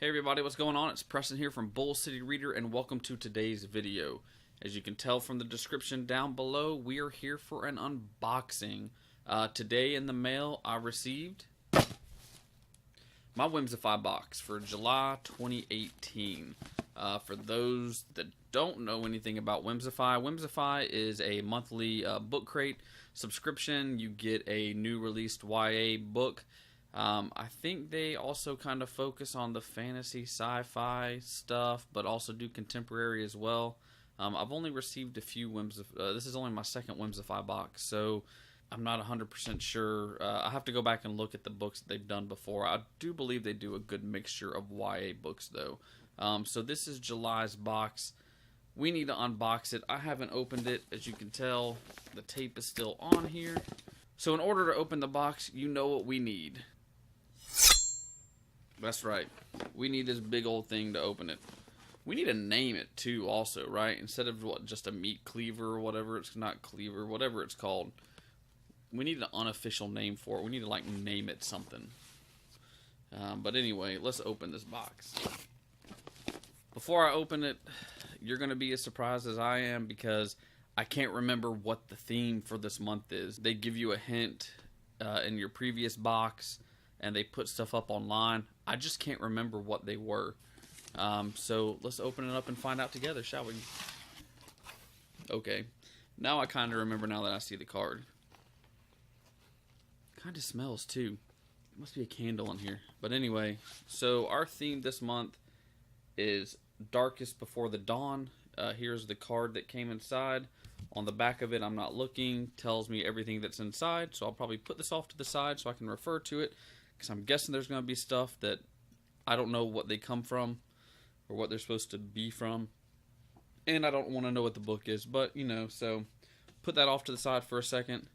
Hey everybody, what's going on? It's Preston here from Bull City Reader, and welcome to today's video. As you can tell from the description down below, we are here for an unboxing. Today in the mail, I received my Whimsify box for July 2018. For those that don't know anything about Whimsify, Whimsify is a monthly book crate subscription. You get a new released YA book. I think they also kind of focus on the fantasy sci-fi stuff, but also do contemporary as well. I've only received a few this is only my second Whimsify box, so I'm not 100% sure. I have to go back and look at the books that they've done before. I do believe they do a good mixture of YA books, though. So this is July's box. We need to unbox it. I haven't opened it. As you can tell, the tape is still on here. So in order to open the box, you know what we need. That's right. We need this big old thing to open it. We need to name it too also, right? Instead of just a meat cleaver or whatever. It's not cleaver, whatever it's called. We need an unofficial name for it. We need to like name it something. But anyway, let's open this box. Before I open it, you're going to be as surprised as I am because I can't remember what the theme for this month is. They give you a hint in your previous box, and they put stuff up online. I just can't remember what they were. So let's open it up and find out together, shall we? Okay. Now I kind of remember now that I see the card. Kind of smells too. There must be a candle in here. But anyway, so our theme this month is Darkest Before the Dawn. Here's the card that came inside. On the back of it, I'm not looking, tells me everything that's inside. So I'll probably put this off to the side so I can refer to it. Because I'm guessing there's going to be stuff that I don't know what they come from or what they're supposed to be from. And I don't want to know what the book is, but you know, so put that off to the side for a second.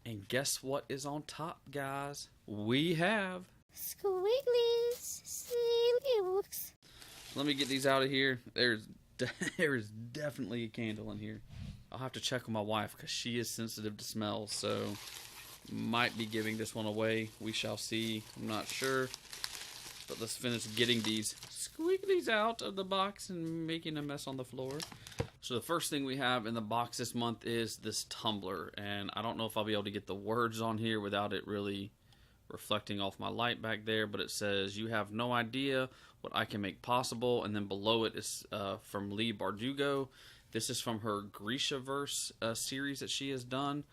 And guess what is on top, guys? We have Squigglies, silly books. Let me get these out of here. There is definitely a candle in here. I'll have to check with my wife because she is sensitive to smells, so might be giving this one away. We shall see. I'm not sure. But let's finish getting these squigglies out of the box and making a mess on the floor. So the first thing we have in the box this month is this tumbler. And I don't know if I'll be able to get the words on here without it really reflecting off my light back there. But it says, "You have no idea what I can make possible." And then below it is from Lee Bardugo. This is from her Grishaverse series that she has done.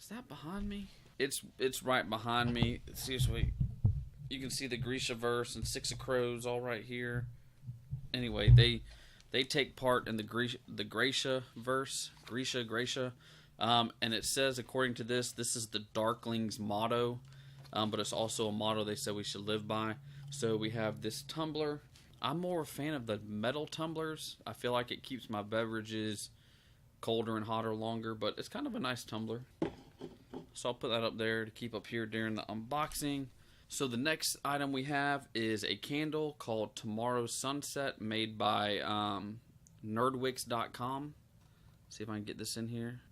Is that behind me? It's right behind me. Seriously, you can see the Grishaverse and Six of Crows all right here. Anyway, they take part in the Grishaverse, Grisha, and it says, according to this is the Darkling's motto, but it's also a motto they said we should live by. So we have this tumbler. I'm more a fan of the metal tumblers. I feel like it keeps my beverages colder and hotter longer, but it's kind of a nice tumbler. So I'll put that up there to keep up here during the unboxing. So the next item we have is a candle called Tomorrow's Sunset, made by nerdwix.com. See if I can get this in here.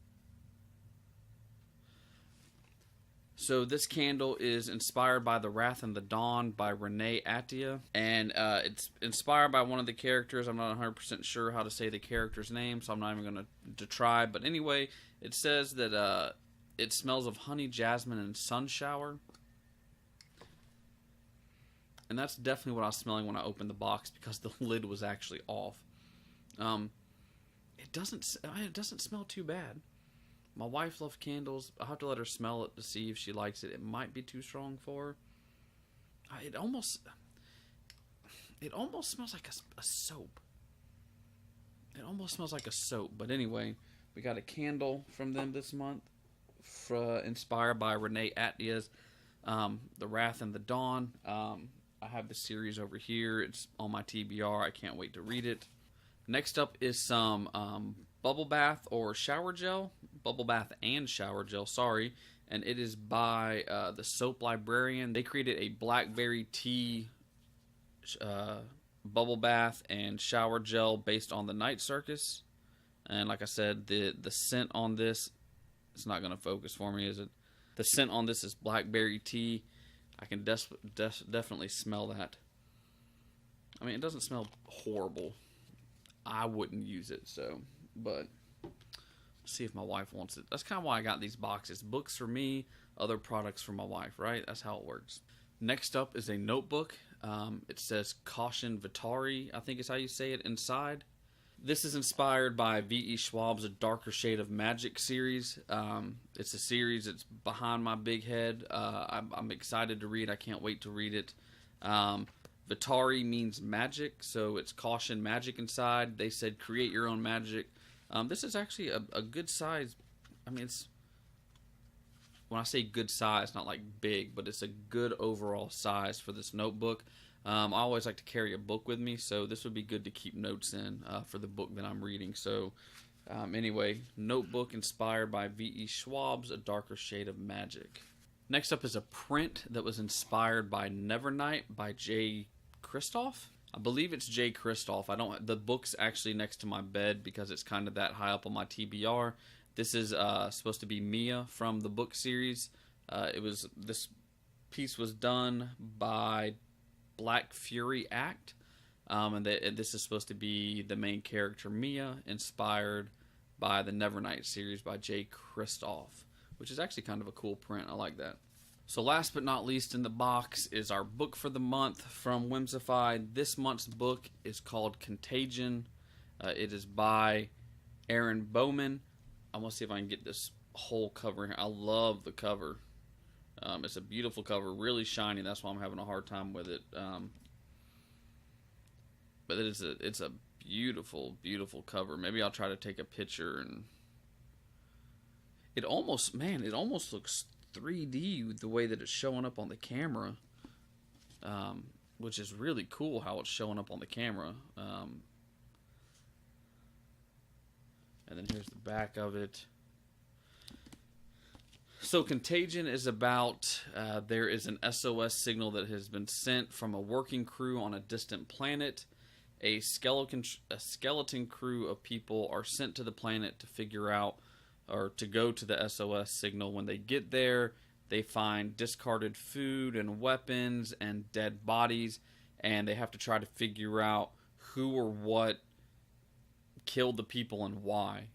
So this candle is inspired by The Wrath and the Dawn by Renee Attia. And it's inspired by one of the characters. I'm not 100% sure how to say the character's name, so I'm not even going to try. But anyway, it says that it smells of honey, jasmine, and sun shower. And that's definitely what I was smelling when I opened the box because the lid was actually off. It doesn't smell too bad. My wife loves candles. I'll have to let her smell it to see if she likes it. It might be too strong for her. It almost smells like a soap. It almost smells like a soap. But anyway, we got a candle from them this month, inspired by Renee Attia's The Wrath and the Dawn. I have the series over here. It's on my TBR. I can't wait to read it. Next up is some bubble bath or shower gel. Bubble bath and shower gel, sorry. And it is by the Soap Librarian. They created a blackberry tea bubble bath and shower gel based on the Night Circus. And like I said, the scent on this, it's not going to focus for me, is it? The scent on this is blackberry tea. I can definitely smell that. I mean, it doesn't smell horrible. I wouldn't use it, so, but see if my wife wants it. That's kind of why I got these boxes. Books for me, other products for my wife, right? That's how it works. Next up is a notebook. It says Caution Vitari, I think is how you say it, inside. This is inspired by V.E. Schwab's A Darker Shade of Magic series. It's a series that's behind my big head. I'm excited to read. I can't wait to read it. Vitari means magic, so it's caution magic inside. They said create your own magic. This is actually a good size. I mean, it's, when I say good size, not like big, but it's a good overall size for this notebook. I always like to carry a book with me, so this would be good to keep notes in for the book that I'm reading. So anyway, notebook inspired by V.E. Schwab's A Darker Shade of Magic. Next up is a print that was inspired by Nevernight by Jay Kristoff. I believe it's Jay Kristoff. The book's actually next to my bed because it's kind of that high up on my TBR. This is supposed to be Mia from the book series. This piece was done by Black Fury Act, and this is supposed to be the main character Mia, inspired by the Nevernight series by Jay Kristoff, which is actually kind of a cool print. I like that. So last but not least in the box is our book for the month from Whimsify. This month's book is called Contagion. It is by Erin Bowman. I want to see if I can get this whole cover here. I love the cover. It's a beautiful cover, really shiny. That's why I'm having a hard time with it. But it's a beautiful, beautiful cover. Maybe I'll try to take a picture, and it almost looks 3D the way that it's showing up on the camera, which is really cool how it's showing up on the camera. And then here's the back of it. So Contagion is about, there is an SOS signal that has been sent from a working crew on a distant planet. A skeleton crew of people are sent to the planet to figure out, or to go to the SOS signal. When they get there, they find discarded food and weapons and dead bodies, and they have to try to figure out who or what killed the people and why.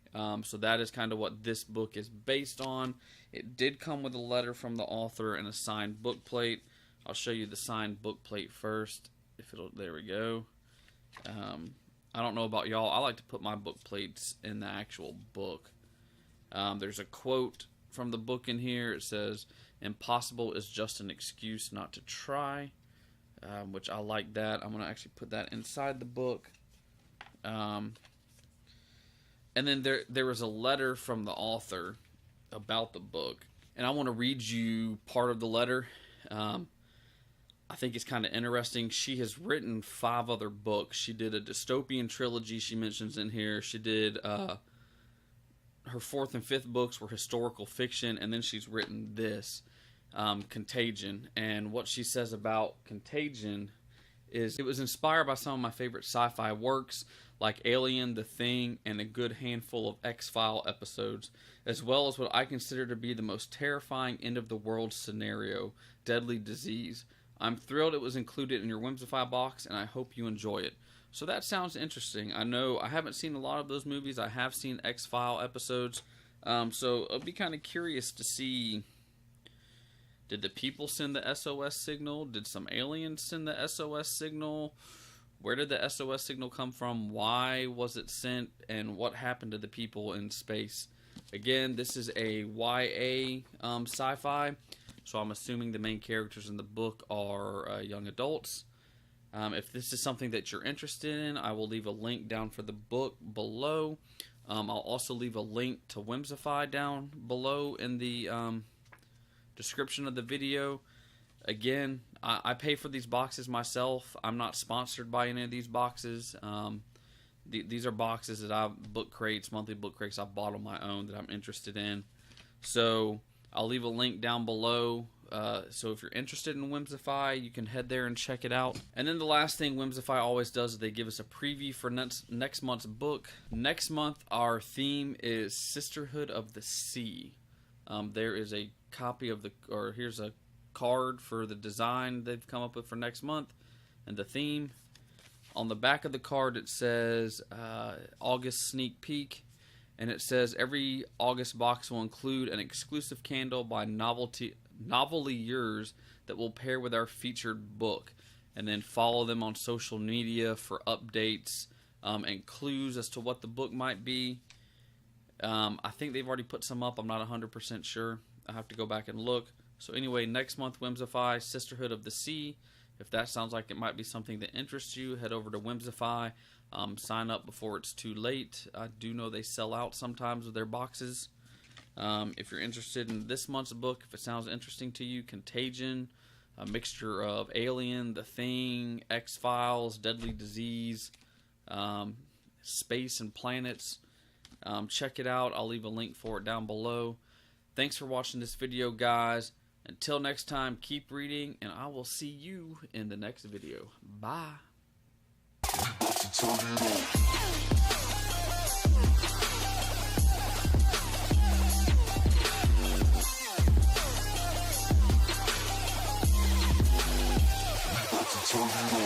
So that is kind of what this book is based on. It did come with a letter from the author and a signed book plate. I'll show you the signed book plate first. There we go. I don't know about y'all. I like to put my book plates in the actual book. There's a quote from the book in here. It says, "Impossible is just an excuse not to try," which I like that. I'm going to actually put that inside the book. And then there was a letter from the author about the book, and I want to read you part of the letter. I think it's kind of interesting. She has written 5 other books. She did a dystopian trilogy she mentions in here. She did her 4th and 5th books were historical fiction, and then she's written this, Contagion. And what she says about Contagion is, it was inspired by some of my favorite sci-fi works like Alien, The Thing, and a good handful of X-File episodes, as well as what I consider to be the most terrifying end-of-the-world scenario, Deadly Disease. I'm thrilled it was included in your Whimsify box, and I hope you enjoy it. So that sounds interesting. I know I haven't seen a lot of those movies. I have seen X-File episodes, so I'll be kind of curious to see, did the people send the SOS signal? Did some aliens send the SOS signal? Where did the SOS signal come from? Why was it sent? And what happened to the people in space? Again, this is a YA sci-fi, so I'm assuming the main characters in the book are young adults. If this is something that you're interested in, I will leave a link down for the book below. I'll also leave a link to Whimsify down below in the description of the video. Again, I pay for these boxes myself. I'm not sponsored by any of these boxes. These are boxes that monthly book crates I bought on my own that I'm interested in. So I'll leave a link down below. So if you're interested in Whimsify, you can head there and check it out. And then the last thing Whimsify always does is they give us a preview for next month's book. Next month, our theme is Sisterhood of the Sea. There is a copy of here's a card for the design they've come up with for next month and the theme. On the back of the card, it says August sneak peek, and it says every August box will include an exclusive candle by Novelty Yours that will pair with our featured book. And then follow them on social media for updates and clues as to what the book might be. I think they've already put some up. I'm not 100% sure. I have to go back and look. So anyway, next month, Whimsify, Sisterhood of the Sea. If that sounds like it might be something that interests you, head over to Whimsify. Sign up before it's too late. I do know they sell out sometimes with their boxes. If you're interested in this month's book, if it sounds interesting to you, Contagion, a mixture of Alien, The Thing, X-Files, Deadly Disease, space and planets. Check it out. I'll leave a link for it down below. Thanks for watching this video, guys. Until next time, keep reading, and I will see you in the next video. Bye. Turn it on.